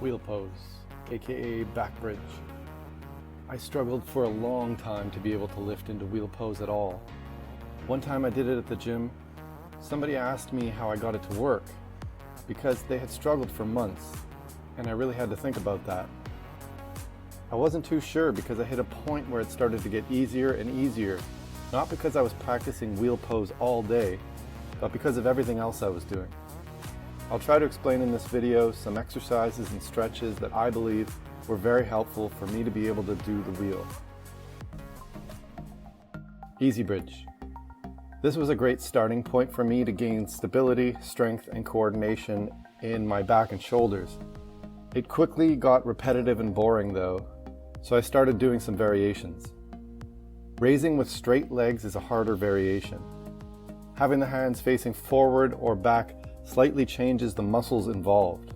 Wheel pose, aka back bridge. I struggled for a long time to be able to lift into wheel pose at all. One time I did it at the gym. Somebody asked me how I got it to work because they had struggled for months, and I really had to think about that. I wasn't too sure because I hit a point where it started to get easier and easier, not because I was practicing wheel pose all day, but because of everything else I was doing. I'll try to explain in this video some exercises and stretches that I believe were very helpful for me to be able to do the wheel. Easy bridge. This was a great starting point for me to gain stability, strength, and coordination in my back and shoulders. It quickly got repetitive and boring though, so I started doing some variations. Raising with straight legs is a harder variation. Having the hands facing forward or back slightly changes the muscles involved.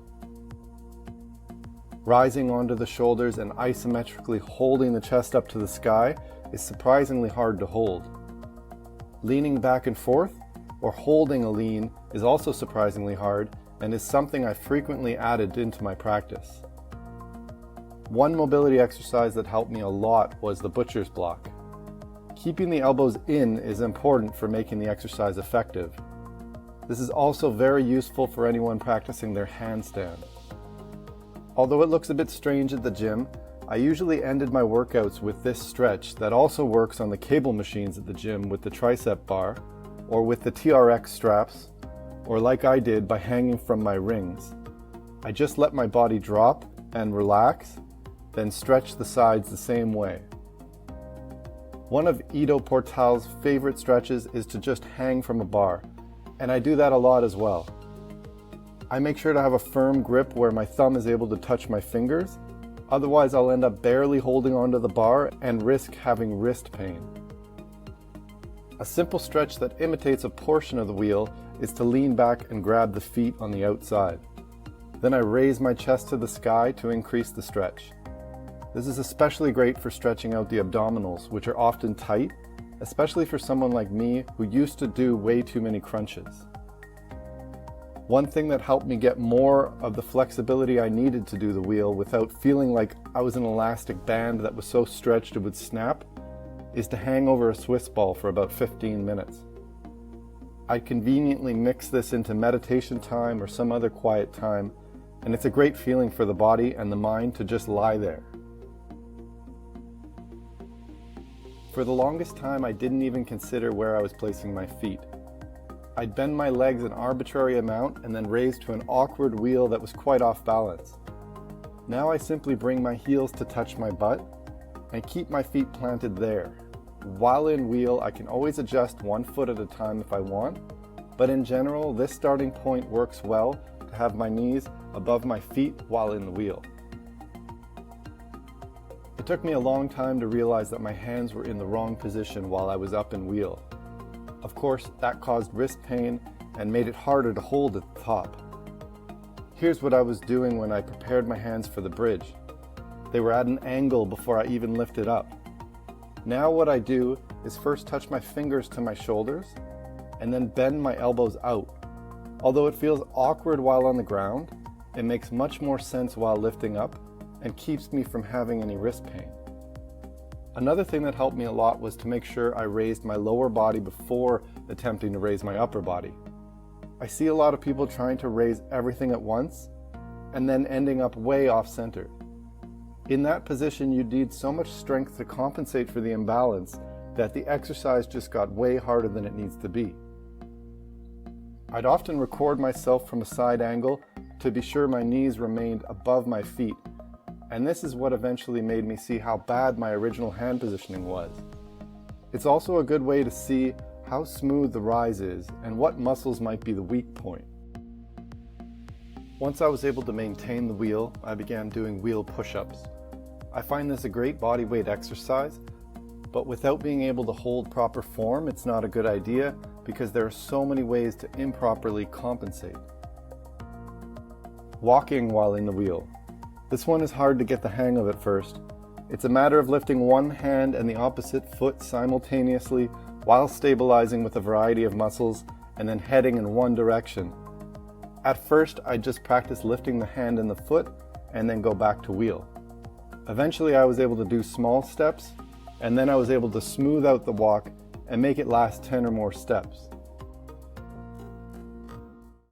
Rising onto the shoulders and isometrically holding the chest up to the sky is surprisingly hard to hold. Leaning back and forth or holding a lean is also surprisingly hard and is something I frequently added into my practice. One mobility exercise that helped me a lot was the butcher's block. Keeping the elbows in is important for making the exercise effective. This is also very useful for anyone practicing their handstand. Although it looks a bit strange at the gym, I usually ended my workouts with this stretch that also works on the cable machines at the gym with the tricep bar, or with the TRX straps, or like I did by hanging from my rings. I just let my body drop and relax, then stretch the sides the same way. One of Ido Portal's favorite stretches is to just hang from a bar, and I do that a lot as well. I make sure to have a firm grip where my thumb is able to touch my fingers, otherwise I'll end up barely holding onto the bar and risk having wrist pain. A simple stretch that imitates a portion of the wheel is to lean back and grab the feet on the outside. Then I raise my chest to the sky to increase the stretch. This is especially great for stretching out the abdominals, which are often tight, especially for someone like me who used to do way too many crunches. One thing that helped me get more of the flexibility I needed to do the wheel without feeling like I was an elastic band that was so stretched it would snap is to hang over a Swiss ball for about 15 minutes. I conveniently mix this into meditation time or some other quiet time, and it's a great feeling for the body and the mind to just lie there. For the longest time, I didn't even consider where I was placing my feet. I'd bend my legs an arbitrary amount and then raise to an awkward wheel that was quite off balance. Now I simply bring my heels to touch my butt and keep my feet planted there. While in wheel, I can always adjust one foot at a time if I want, but in general, this starting point works well to have my knees above my feet while in the wheel. It took me a long time to realize that my hands were in the wrong position while I was up in wheel. Of course, that caused wrist pain and made it harder to hold at the top. Here's what I was doing when I prepared my hands for the bridge. They were at an angle before I even lifted up. Now what I do is first touch my fingers to my shoulders and then bend my elbows out. Although it feels awkward while on the ground, it makes much more sense while lifting up and keeps me from having any wrist pain. Another thing that helped me a lot was to make sure I raised my lower body before attempting to raise my upper body. I see a lot of people trying to raise everything at once and then ending up way off center. In that position, you need so much strength to compensate for the imbalance that the exercise just got way harder than it needs to be. I'd often record myself from a side angle to be sure my knees remained above my feet, and this is what eventually made me see how bad my original hand positioning was. It's also a good way to see how smooth the rise is and what muscles might be the weak point. Once I was able to maintain the wheel, I began doing wheel push-ups. I find this a great body weight exercise, but without being able to hold proper form, it's not a good idea because there are so many ways to improperly compensate. Walking while in the wheel. This one is hard to get the hang of at first. It's a matter of lifting one hand and the opposite foot simultaneously while stabilizing with a variety of muscles and then heading in one direction. At first, I just practiced lifting the hand and the foot, and then go back to wheel. Eventually I was able to do small steps, and then I was able to smooth out the walk and make it last 10 or more steps.